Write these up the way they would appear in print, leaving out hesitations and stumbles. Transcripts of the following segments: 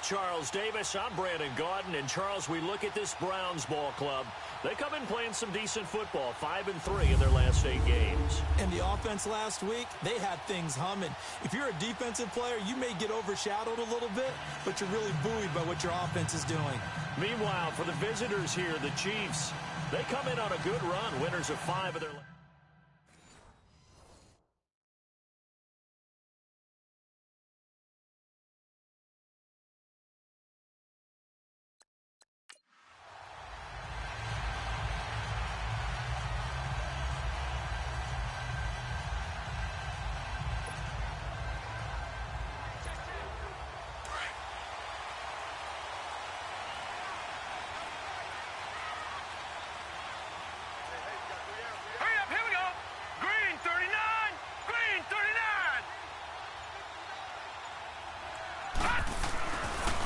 Charles Davis. I'm Brandon Gaudin. And, Charles, we look at this Browns ball club. They come in playing some decent football, 5-3 in their last 8 games. And the offense last week, they had things humming. If you're a defensive player, you may get overshadowed a little bit, but you're really buoyed by what your offense is doing. Meanwhile, for the visitors here, the Chiefs, they come in on a good run, winners of 5 of their last.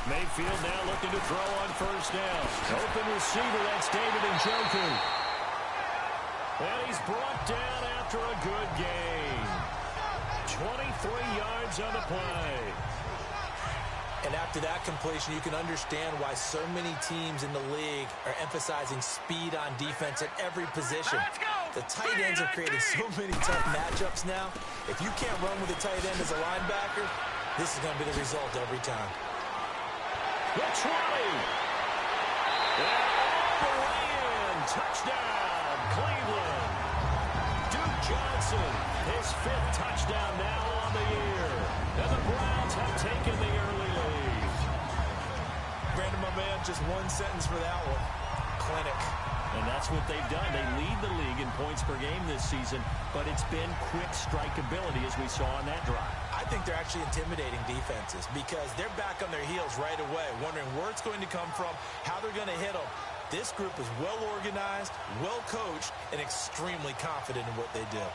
Mayfield now looking to throw on first down. Open receiver, that's David Njoku. And he's brought down after a good gain. 23 yards on the play. And after that completion, you can understand why so many teams in the league are emphasizing speed on defense at every position. The tight ends are creating so many tough matchups now. If you can't run with a tight end as a linebacker, this is going to be the result every time. The 20. And all the way in. Touchdown, Cleveland. Duke Johnson, his 5th touchdown now on the year. And the Browns have taken the early lead. Brandon, my man, just one sentence for that one. Clinic. And that's what they've done. They lead the league in points per game this season, but it's been quick strike ability as we saw on that drive. I think they're actually intimidating defenses because they're back on their heels right away, wondering where it's going to come from, how they're going to hit them. This group is well organized, well coached, and extremely confident in what they do.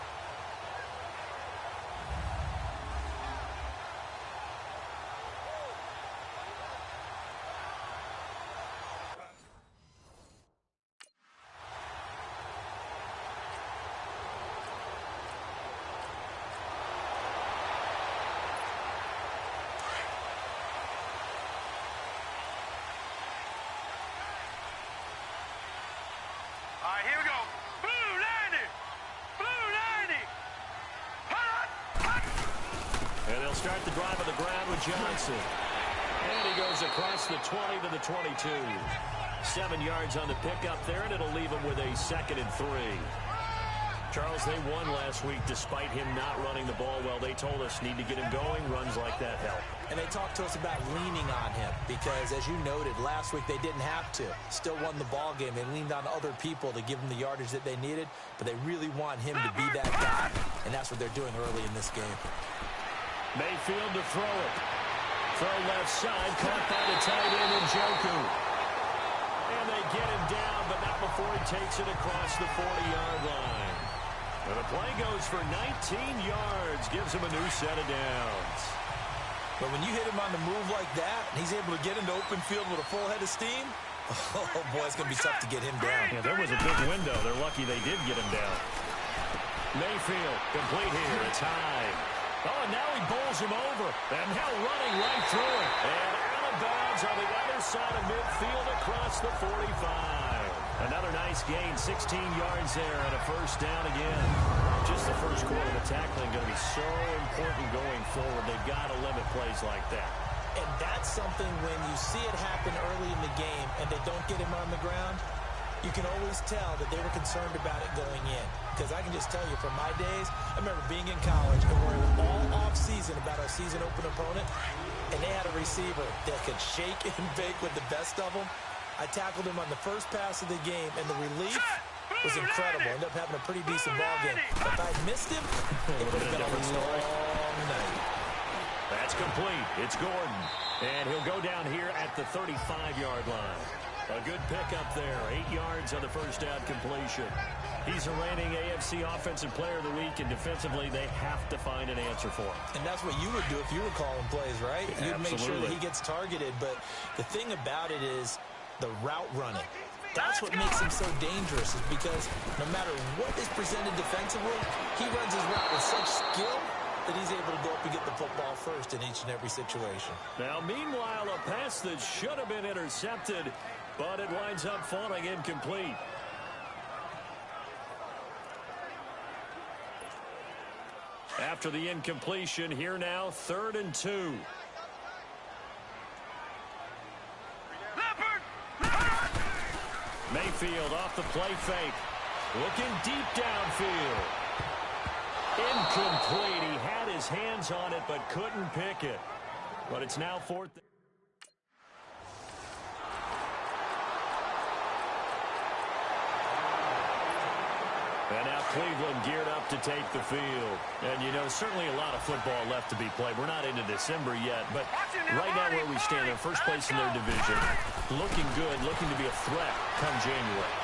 Here we go. Blue 90. Blue 90. Hot, hot. And they'll start the drive on the ground with Johnson. And he goes across the 20 to the 22. 7 yards on the pickup there, and it'll leave him with a 2nd and 3. Charles, they won last week despite him not running the ball well. They told us need to get him going. Runs like that help. And they talked to us about leaning on him because, as you noted, last week they didn't have to. Still won the ball game. They leaned on other people to give them the yardage that they needed, but they really want him to be that guy, and that's what they're doing early in this game. Mayfield to throw it. Throw left side, caught by the tight end Njoku. And they get him down, but not before he takes it across the 40-yard line. And the play goes for 19 yards, gives him a new set of downs. But when you hit him on the move like that, and he's able to get into open field with a full head of steam, oh, boy, it's going to be tough to get him down. Yeah, there was a big window. They're lucky they did get him down. Mayfield, complete here. It's high. Oh, and now he bowls him over. And now running right through it. And out of bounds on the other side of midfield across the 45. Another nice gain, 16 yards there, and a first down again. Just the first quarter, the tackling going to be so important going forward. They've got to limit plays like that. And that's something when you see it happen early in the game and they don't get him on the ground, you can always tell that they were concerned about it going in. Because I can just tell you from my days, I remember being in college and worrying all off-season about our season-open opponent, and they had a receiver that could shake and bake with the best of them. I tackled him on the first pass of the game, and the relief was incredible. Ended up having a pretty decent ball game. If I'd missed him, it would have been a long night. That's complete. It's Gordon. And he'll go down here at the 35-yard line. A good pickup there. 8 yards on the first down completion. He's a reigning AFC Offensive Player of the Week, and defensively they have to find an answer for him. And that's what you would do if you were calling plays, right? You'd make sure that he gets targeted. But the thing about it is the route running. That's what makes him so dangerous, is because no matter what is presented defensively, he runs his route with such skill that he's able to go up and get the football first in each and every situation. Now, meanwhile, a pass that should have been intercepted, but it winds up falling incomplete. After the incompletion, here now, 3rd and 2. Mayfield off the play fake. Looking deep downfield. Incomplete. He had his hands on it but couldn't pick it. But it's now 4th. And now Cleveland geared up to take the field. And, you know, certainly a lot of football left to be played. We're not into December yet, but right now where we stand in first place in their division, looking good, looking to be a threat come January.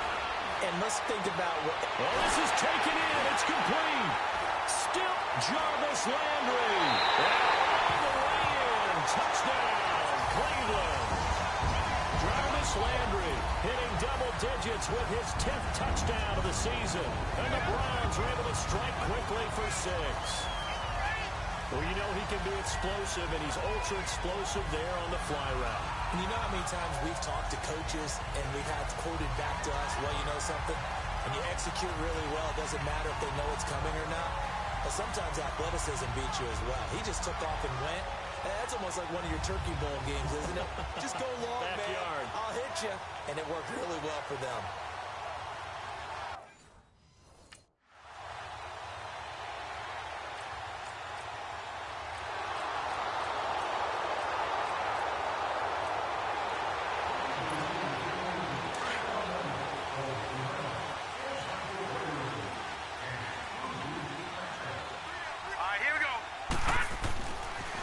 And let's think about what... Oh, this is taken in. It's complete. Still Jarvis Landry. All the way in. Touchdown, Cleveland. Jarvis Landry hitting double digits with his 10th touchdown of the season. And the Browns are able to strike quickly for 6. Well, you know he can be explosive, and he's ultra-explosive there on the fly route. And you know how many times we've talked to coaches and we've had quoted back to us, well, you know something? When you execute really well, it doesn't matter if they know it's coming or not. But sometimes athleticism beats you as well. He just took off and went. That's almost like one of your Turkey Bowl games, isn't it? Just go long, Backyard. man. I'll hit you. And it worked really well for them.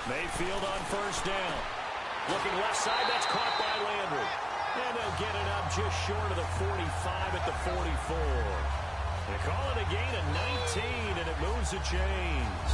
Mayfield on first down. Looking left side, that's caught by Landry. And they'll get it up just short of the 45 at the 44. They call it a gain of 19, and it moves the chains.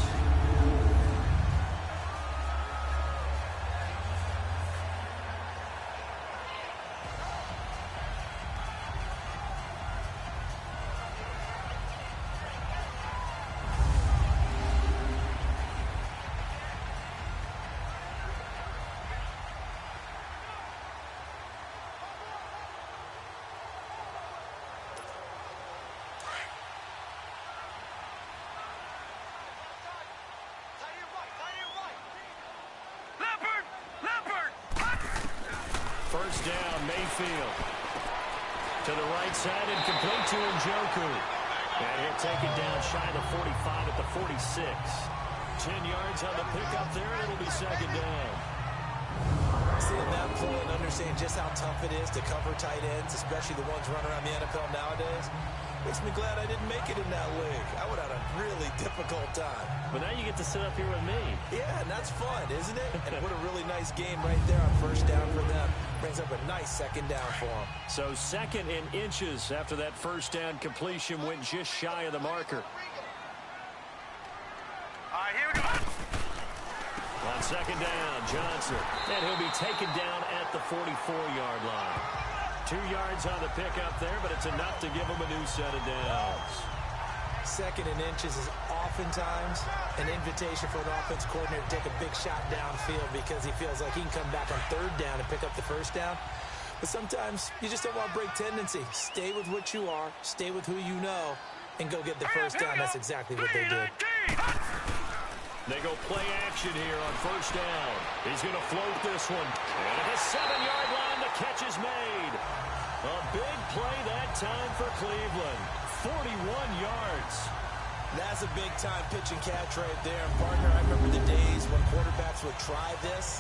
First down, Mayfield. To the right side and complete to Njoku. And he'll take it down shy of the 45 at the 46. 10 yards on the pickup there, and it'll be second down. Seeing that play and understanding just how tough it is to cover tight ends, especially the ones running around the NFL nowadays, makes me glad I didn't make it in that league. I would have had a really difficult time. But now you get to sit up here with me. Yeah, and that's fun, isn't it? And what a really nice game right there on first down for them. Brings up a nice second down for them. So 2nd and inches after that first down completion went just shy of the marker. All right, here we go. On second down, Johnson. And he'll be taken down at the 44-yard line. 2 yards on the pickup there, but it's enough to give him a new set of downs. 2nd and inches is oftentimes an invitation for an offense coordinator to take a big shot downfield because he feels like he can come back on 3rd down and pick up the first down. But sometimes you just don't want to break tendency. Stay with what you are, stay with who you know, and go get the first down. That's exactly what they did. They go play action here on first down. He's going to float this one. And at the 7-yard line, the catch is made. A big play that time for Cleveland. 41 yards. That's a big-time pitch and catch right there. And, partner, I remember the days when quarterbacks would try this.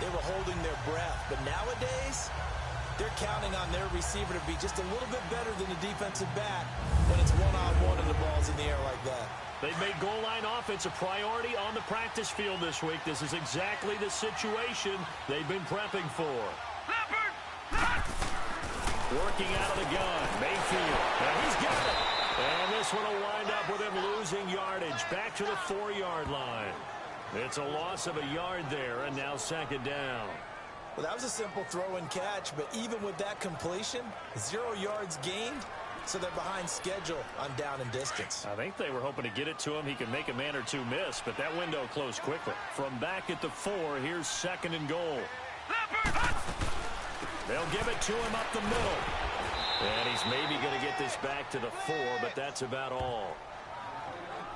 They were holding their breath. But nowadays, they're counting on their receiver to be just a little bit better than the defensive back when it's one-on-one and the ball's in the air like that. They've made goal line offense a priority on the practice field this week. This is exactly the situation they've been prepping for. Working out of the gun, Mayfield. And he's got it. And this one will wind up with him losing yardage back to the 4-yard line. It's a loss of a yard there, and now second down. Well, that was a simple throw and catch, but even with that completion, 0 yards gained, So they're behind schedule on down and distance. I think they were hoping to get it to him. He could make a man or two miss, but that window closed quickly. From back at the 4, here's 2nd and goal. They'll give it to him up the middle. And he's maybe going to get this back to the 4, but that's about all.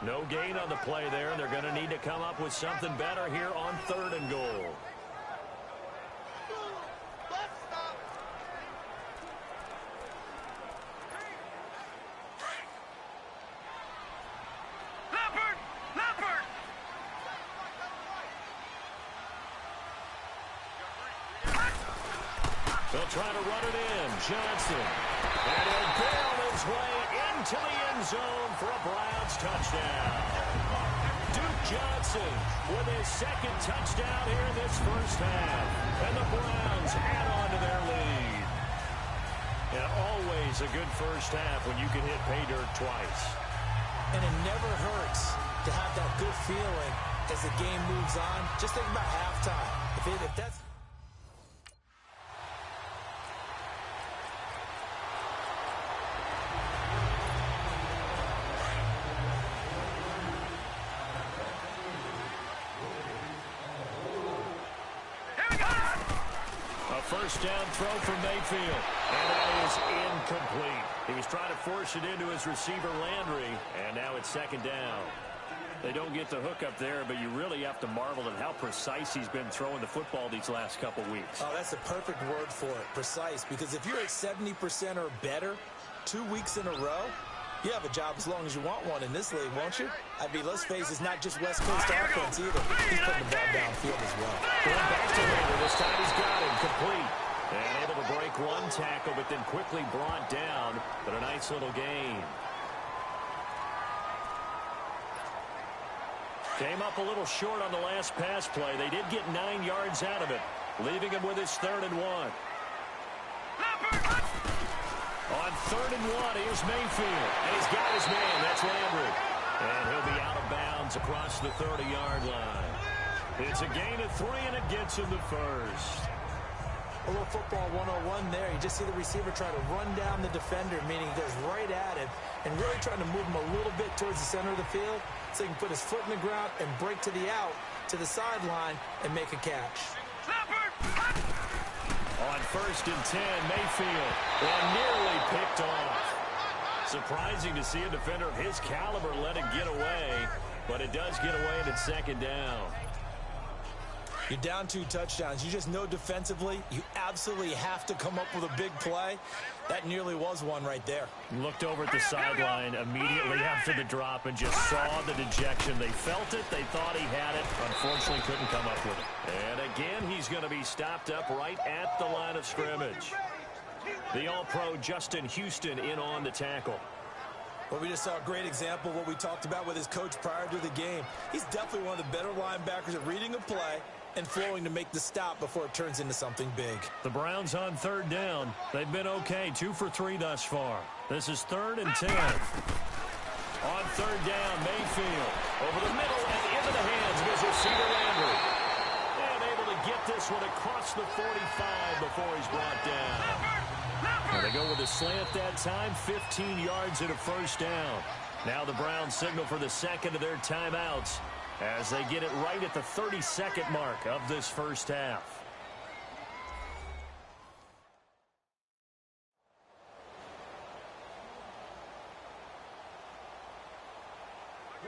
No gain on the play there. They're going to need to come up with something better here on 3rd and goal. They'll try to run it in. Johnson. And he'll barrel his way into the end zone for a Browns touchdown. Duke Johnson with his 2nd touchdown here in this first half. And the Browns add on to their lead. And always a good first half when you can hit pay dirt twice. And it never hurts to have that good feeling as the game moves on. Just think about halftime. If that's... First down throw from Mayfield. And that is incomplete. He was trying to force it into his receiver, Landry. And now it's 2nd down. They don't get the hook up there, but you really have to marvel at how precise he's been throwing the football these last couple weeks. Oh, that's the perfect word for it, precise. Because if you're at 70% or better 2 weeks in a row, you have a job as long as you want one in this league, won't you? I mean, let's face it, it's not just West Coast offense either. He's putting the ball downfield as well. Going back to Landry. This time he's got him complete. And able to break one tackle, but then quickly brought down. But a nice little gain. Came up a little short on the last pass play. They did get 9 yards out of it, leaving him with his 3rd and 1. On 3rd and 1, here's Mayfield. And he's got his man. That's Landry. And he'll be out of bounds across the 30-yard line. It's a gain of 3, and it gets him the first. A little football 101 there. You just see the receiver try to run down the defender, meaning he goes right at him and really trying to move him a little bit towards the center of the field so he can put his foot in the ground and break to the out, to the sideline, and make a catch. On 1st and 10, Mayfield, and nearly picked off. Surprising to see a defender of his caliber let it get away, but it does get away and it's 2nd down. You're down 2 touchdowns. You just know defensively you absolutely have to come up with a big play. That nearly was one right there. Looked over at the sideline immediately after the drop and just saw the dejection. They felt it. They thought he had it. Unfortunately, couldn't come up with it. And again, he's going to be stopped up right at the line of scrimmage. The All-Pro Justin Houston in on the tackle. Well, we just saw a great example of what we talked about with his coach prior to the game. He's definitely one of the better linebackers at reading a play and flowing to make the stop before it turns into something big. The Browns on 3rd down. They've been okay, 2 for 3 thus far. This is 3rd and 10. On 3rd down, Mayfield over the middle and into the hands of his receiver, Landry. And able to get this one across the 45 before he's brought down. And they go with a slant that time, 15 yards and a first down. Now the Browns signal for the 2nd of their timeouts as they get it right at the 32nd mark of this first half.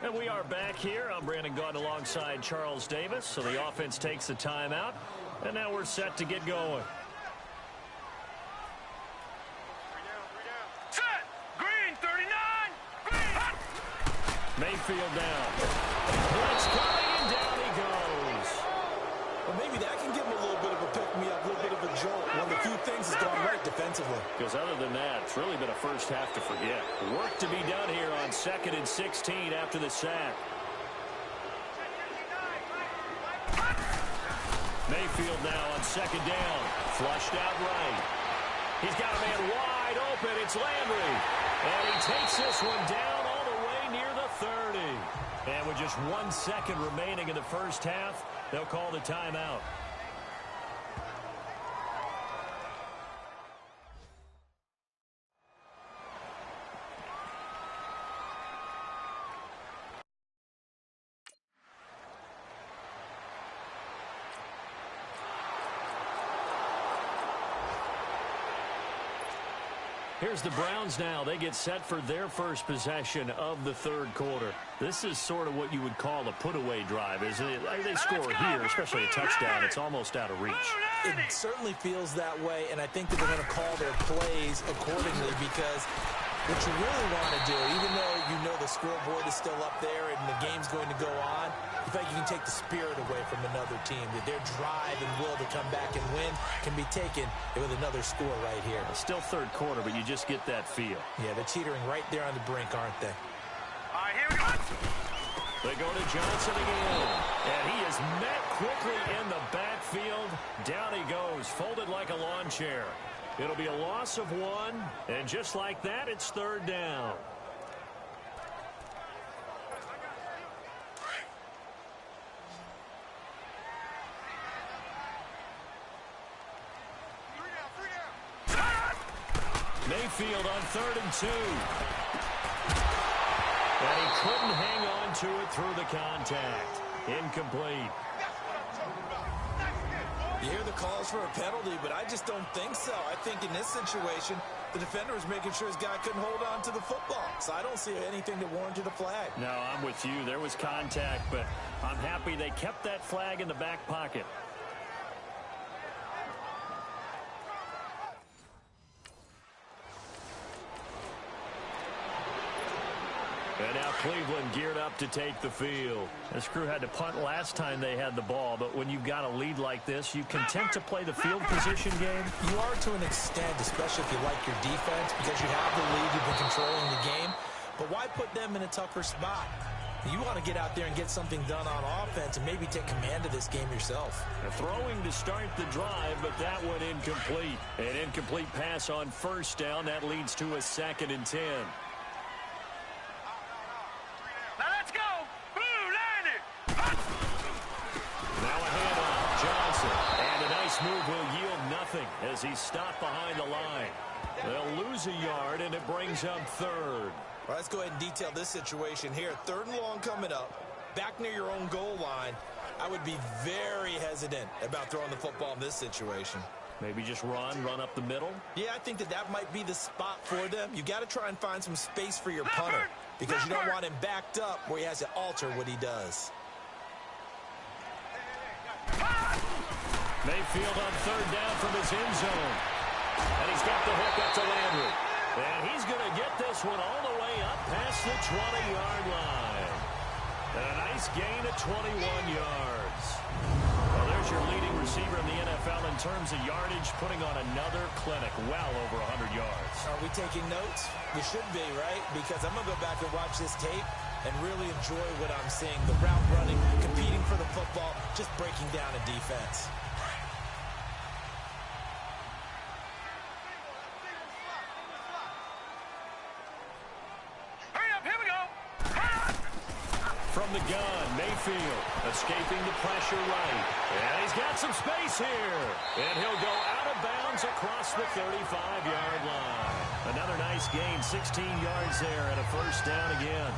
And we are back here. I'm Brandon Gaunt alongside Charles Davis. So the offense takes the timeout, and now we're set to get going. Set! Green, 39! Green! Hot! Mayfield down. Blitz coming, and down he goes. Well, maybe that can give him a little bit of a pick-me-up, a little bit of a jolt. One of the few things has gone right defensively. Because other than that, it's really been a first half to forget. Work to be done here on 2nd and 16 after the sack. Mayfield now on 2nd down. Flushed out right. He's got a man wide open. It's Landry. And he takes this one down all the way near the 30. And with just 1 second remaining in the first half, they'll call the timeout. Here's the Browns now. They get set for their first possession of the third quarter. This is sort of what you would call a put-away drive, isn't it? They score here, especially a touchdown. It's almost out of reach. It certainly feels that way, and I think that they're going to call their plays accordingly because what you really want to do, even though you know the scoreboard is still up there and the game's going to go on, you feel like you can take the spirit away from another team. That their drive and will to come back and win can be taken with another score right here. Still third quarter, but you just get that feel. Yeah, they're teetering right there on the brink, aren't they? All right, here we go. They go to Johnson again, and he is met quickly in the backfield. Down he goes, folded like a lawn chair. It'll be a loss of 1, and just like that, it's third down. Mayfield on 3rd and 2. And he couldn't hang on to it through the contact. Incomplete. You hear the calls for a penalty, but I just don't think so. I think in this situation, the defender was making sure his guy couldn't hold on to the football. So I don't see anything that warranted a flag. No, I'm with you. There was contact, but I'm happy they kept that flag in the back pocket. And now Cleveland geared up to take the field. This crew had to punt last time they had the ball, but when you've got a lead like this, you content to play the field position game? You are to an extent, especially if you like your defense, because you have the lead, you've been controlling the game. But why put them in a tougher spot? You want to get out there and get something done on offense and maybe take command of this game yourself. They're throwing to start the drive, but that one incomplete. An incomplete pass on first down. That leads to a 2nd and 10. Now let's go. Blue landed. Now a handoff. Johnson. And a nice move will yield nothing as he's stopped behind the line. They'll lose a yard, and it brings up 3rd. All right, let's go ahead and detail this situation here. 3rd and long coming up. Back near your own goal line. I would be very hesitant about throwing the football in this situation. Maybe just run up the middle? Yeah, I think that might be the spot for them. You got to try and find some space for your punter because you don't want him backed up where he has to alter what he does. Mayfield on 3rd down from his end zone. And he's got the hook up to Landry. And he's going to get this one all the way up past the 20-yard line. And a nice gain of 21 yards. Well, there's your leading receiver in the NFL in terms of yardage, putting on another clinic, well over 100 yards. Are we taking notes? We should be, right? Because I'm going to go back and watch this tape and really enjoy what I'm seeing. The route running, competing for the football, just breaking down a defense. From the gun, Mayfield escaping the pressure right. And he's got some space here. And he'll go out of bounds across the 35-yard line. Another nice gain, 16 yards there, and a first down again.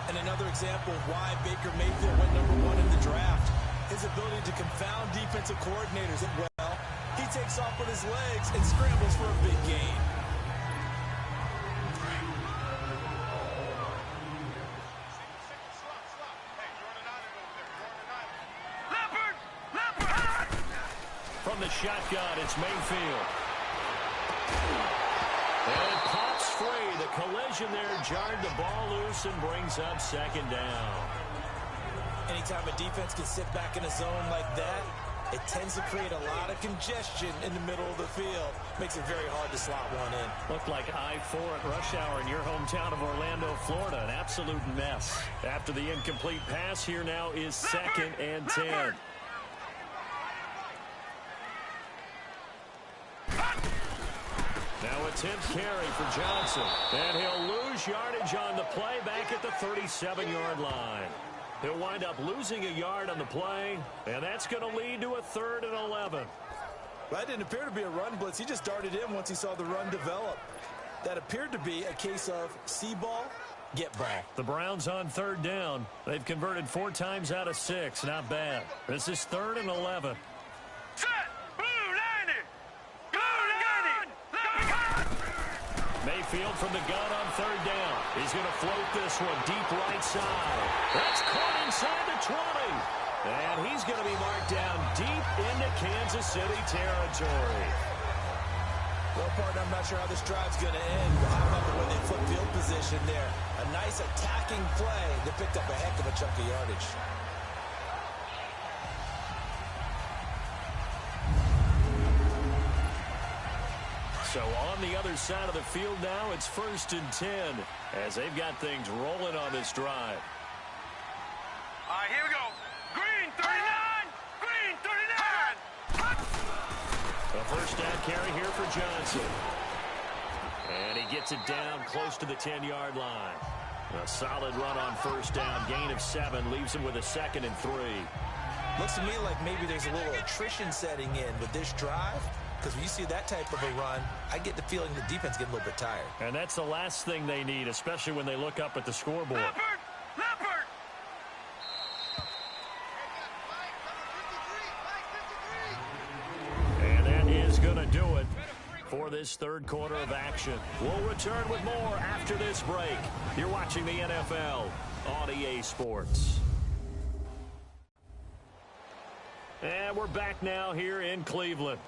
And another example of why Baker Mayfield went #1 in the draft. His ability to confound defensive coordinators. And, well, he takes off with his legs and scrambles for a big gain. From the shotgun, it's Mayfield. And it pops free. The collision there jarred the ball loose and brings up 2nd down. Anytime a defense can sit back in a zone like that, it tends to create a lot of congestion in the middle of the field. Makes it very hard to slot one in. Looked like I-4 at rush hour in your hometown of Orlando, Florida. An absolute mess. After the incomplete pass, here now is 2nd and 10. Now a 10th carry for Johnson. And he'll lose yardage on the play back at the 37-yard line. He'll wind up losing a yard on the play, and that's going to lead to a 3rd and 11. That didn't appear to be a run blitz. He just darted in once he saw the run develop. That appeared to be a case of see ball, get ball. The Browns on 3rd down. They've converted 4 times out of 6. Not bad. This is 3rd and 11. Set. Blue landed. Blue landed. Mayfield from the gun on third down. He's going to float this one deep right side. That's caught inside the 20. And he's going to be marked down deep into Kansas City territory. Well, partner, I'm not sure how this drive's going to end, but how about the way they flip field position there? A nice attacking play that picked up a heck of a chunk of yardage. So on the other side of the field now, it's 1st and 10 as they've got things rolling on this drive. All right, here we go. Green 39. Green 39. A first down carry here for Johnson. And he gets it down close to the 10-yard line. A solid run on first down. Gain of 7 leaves him with a 2nd and 3. Looks to me like maybe there's a little attrition setting in with this drive. Because when you see that type of a run, I get the feeling the defense get a little bit tired. And that's the last thing they need, especially when they look up at the scoreboard. Leopard! Leopard! And that is going to do it for this third quarter of action. We'll return with more after this break. You're watching the NFL on EA Sports. And we're back now here in Cleveland.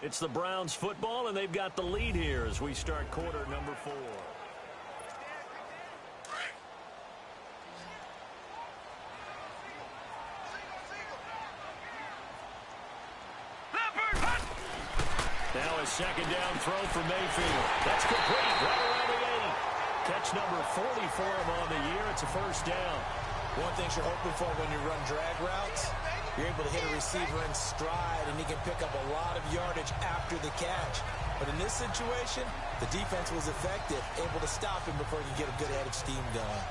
It's the Browns football, and they've got the lead here as we start quarter number 4. Now a second down throw for Mayfield. That's complete right around the 8. Catch number 40 for him on the year. It's a first down. One thing you're hoping for when you run drag routes, you're able to hit a receiver in stride, and he can pick up a lot of yardage after the catch. But in this situation, the defense was effective, able to stop him before he could get a good head of steam going.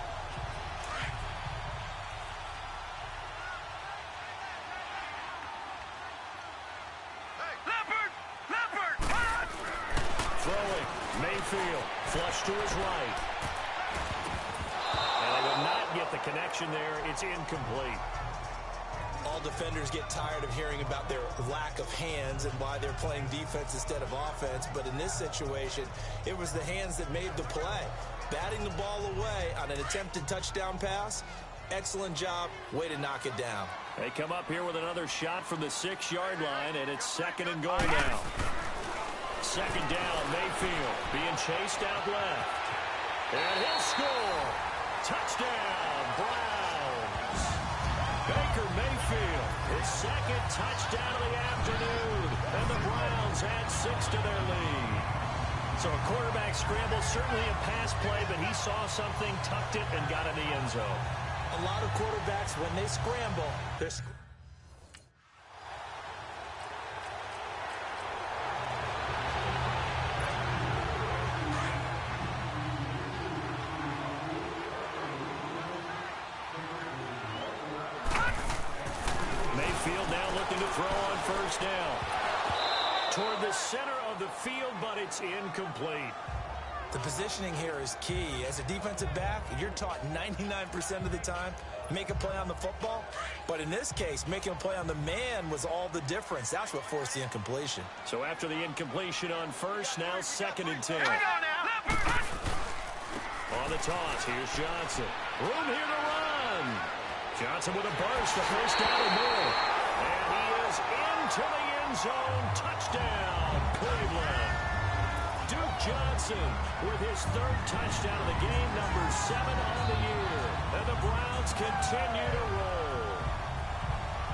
Leopard! Leopard! Throwing. Mayfield. Flush to his right. And they will not get the connection there. It's incomplete. All defenders get tired of hearing about their lack of hands and why they're playing defense instead of offense. But in this situation, it was the hands that made the play. Batting the ball away on an attempted touchdown pass. Excellent job. Way to knock it down. They come up here with another shot from the 6-yard line, and it's 2nd and goal now. 2nd down, Mayfield being chased out left. And he'll score. Touchdown, Browns. Baker Mayfield, his 2nd touchdown of the afternoon. And the Browns add 6 to their lead. So a quarterback scramble, certainly a pass play, but he saw something, tucked it, and got in the end zone. A lot of quarterbacks, when they scramble, they're... Mayfield now looking to throw on first down. Toward the center of the field, but it's incomplete. The positioning here is key. As a defensive back, you're taught 99% of the time, make a play on the football. But in this case, making a play on the man was all the difference. That's what forced the incompletion. So after the incompletion on first, now 2nd and 10. Hang on now. On the toss, here's Johnson. Room here to run. Johnson with a burst, a first down and more. And he is into the end zone. Touchdown, Cleveland. Duke Johnson with his 3rd touchdown of the game, number 7 on the year. And the Browns continue to roll.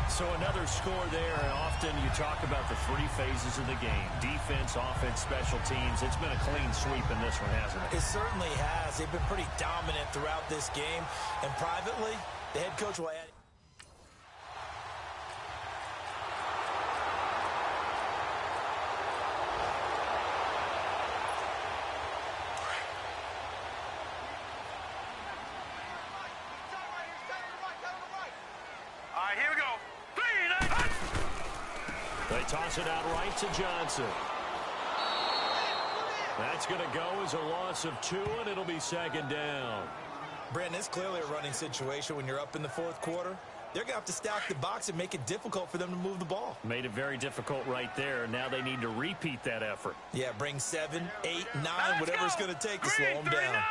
So another score there, and often you talk about the 3 phases of the game. Defense, offense, special teams. It's been a clean sweep in this one, hasn't it? It certainly has. They've been pretty dominant throughout this game. And privately, the head coach will add... All right, here we go. They toss it out right to Johnson. That's going to go as a loss of 2, and it'll be 2nd down. Brandon, it's clearly a running situation when you're up in the 4th quarter. they're going to have to stack the box and make it difficult for them to move the ball. Made it very difficult right there. Now they need to repeat that effort. Yeah, bring 7, 8, 9, whatever it's going to take to slow them down.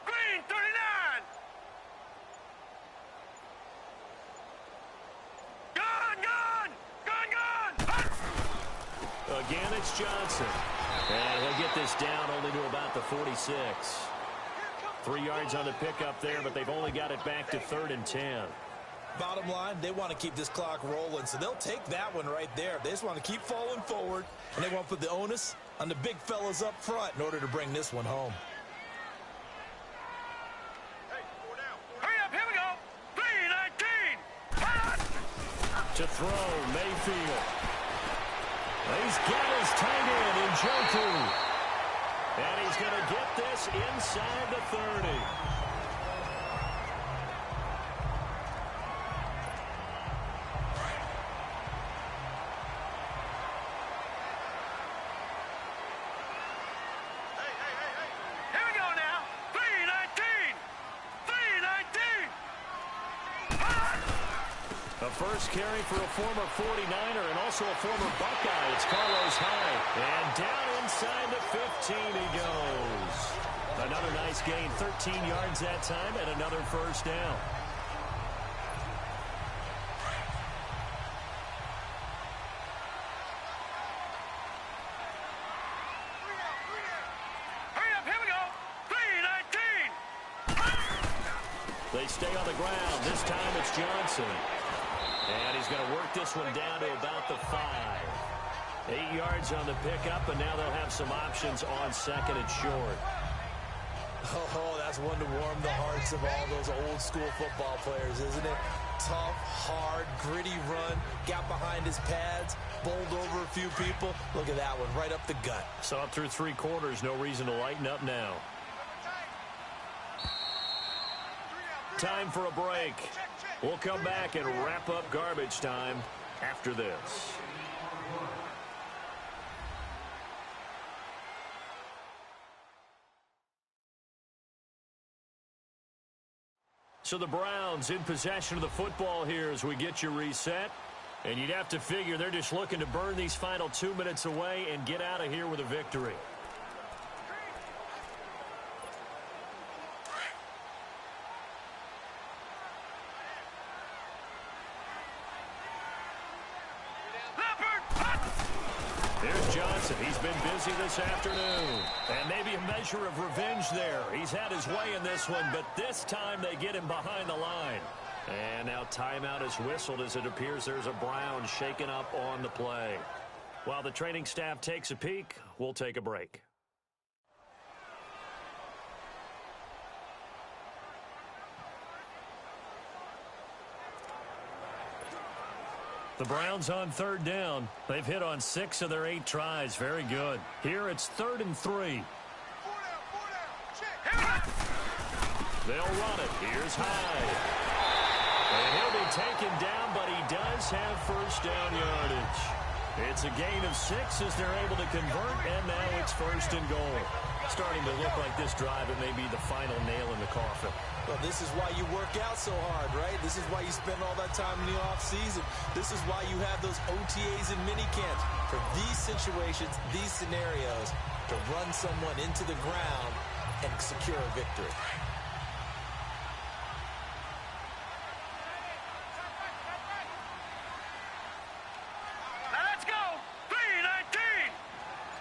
Green 39! Again, it's Johnson. And he'll get this down only to about the 46. 3 yards on the pickup there, but they've only got it back to 3rd and 10. Bottom line, they want to keep this clock rolling, so they'll take that one right there. They just want to keep falling forward, and they want to put the onus on the big fellas up front in order to bring this one home. Hurry up, here we go. 3-19. To throw, Mayfield. He's got his tight end in Joku. And he's going to get this inside the 30. Here we go now. 3-19. 3-19. The first carry for a former 49er and also a former Buckeye. It's Carlos Hyde. And down inside the 15 he goes. Another nice gain, 13 yards that time, and another first down. Hurry up, here we go. 3-19. They stay on the ground. This time it's Johnson. And he's going to work this one down to about the 5. 8 yards on the pickup, and now they'll have some options on 2nd and short. Oh, that's one to warm the hearts of all those old school football players, isn't it? Tough, hard, gritty run, got behind his pads, bowled over a few people. Look at that one, right up the gut. Saw it through 3 quarters, no reason to lighten up now. Time for a break. We'll come back and wrap up garbage time after this. So the Browns in possession of the football here as we get you reset. And you'd have to figure they're just looking to burn these final 2 minutes away and get out of here with a victory. Here's Johnson. He's been busy this afternoon. And maybe a measure of revenge there. He's had his way in this one, but this time they get him behind the line. And now timeout is whistled as it appears there's a Brown shaken up on the play. While the training staff takes a peek, we'll take a break. The Browns on 3rd down. They've hit on 6 of their 8 tries. Very good. Here it's 3rd and 3. They'll run it. Here's Hyde. And he'll be taken down, but he does have first down yardage. It's a gain of 6 as they're able to convert, and now it's 1st and goal. Starting to look like this drive, it may be the final nail in the coffin. Well, this is why you work out so hard, right? This is why you spend all that time in the offseason. This is why you have those OTAs and mini camps. For these situations, these scenarios, to run someone into the ground and secure a victory. Now let's go. 3-19.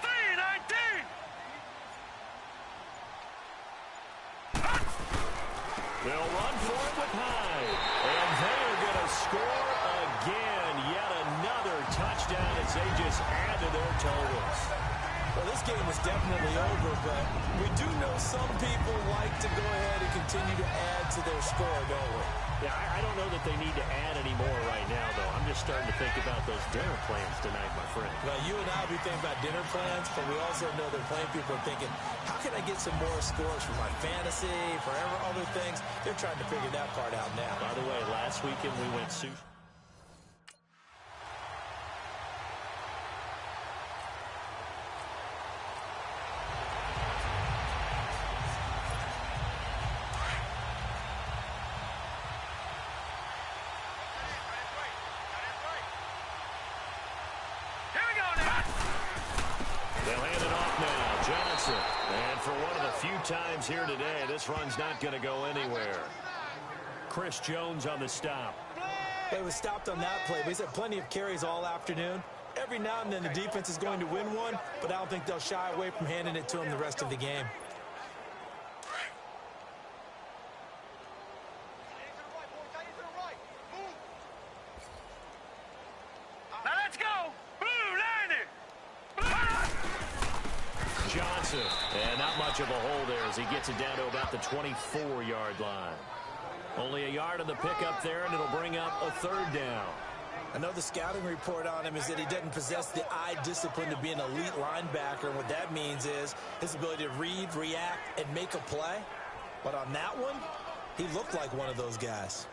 3-19. They'll run for it with Hyde. And they are going to score again. Yet another touchdown as they just add to their totals. Well, this game is definitely over, but we do know some people like to go ahead and continue to add to their score, don't we? Yeah, I don't know that they need to add any more right now, though. I'm just starting to think about those dinner plans tonight, my friend. Well, you and I will be thinking about dinner plans, but we also know that playing people are thinking, how can I get some more scores for my fantasy, for other things? They're trying to figure that part out now. By the way, last weekend we went sushi. it off now. Johnson. And for one of the few times here today, this run's not going to go anywhere. Chris Jones on the stop. It was stopped on that play, but he's had plenty of carries all afternoon. Every now and then the defense is going to win one, but I don't think they'll shy away from handing it to him the rest of the game. Now let's go. Blue, line it. Johnson. And not much of a hole there as he gets it down to about the 24-yard line. Only a yard on the pickup there, and it'll bring up a third down. I know the scouting report on him is that he doesn't possess the eye discipline to be an elite linebacker. And what that means is his ability to read, react, and make a play. But on that one, he looked like one of those guys.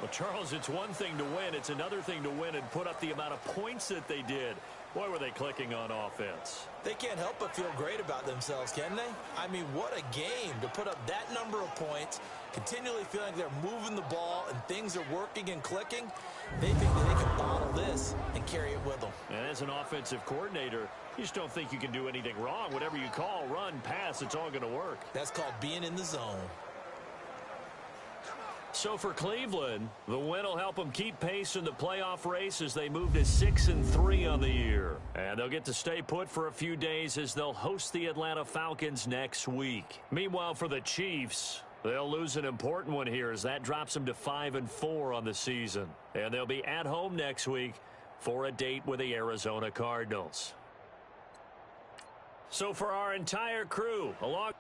Well, Charles, it's one thing to win. It's another thing to win and put up the amount of points that they did. Boy, were they clicking on offense. They can't help but feel great about themselves, can they? I mean, what a game to put up that number of points, continually feeling they're moving the ball and things are working and clicking. They think that they can bottle this and carry it with them. And as an offensive coordinator, you just don't think you can do anything wrong. Whatever you call, run, pass, it's all going to work. That's called being in the zone. So for Cleveland, the win will help them keep pace in the playoff race as they move to 6-3 on the year. And they'll get to stay put for a few days as they'll host the Atlanta Falcons next week. Meanwhile, for the Chiefs, they'll lose an important one here as that drops them to 5-4 on the season. And they'll be at home next week for a date with the Arizona Cardinals. So for our entire crew, along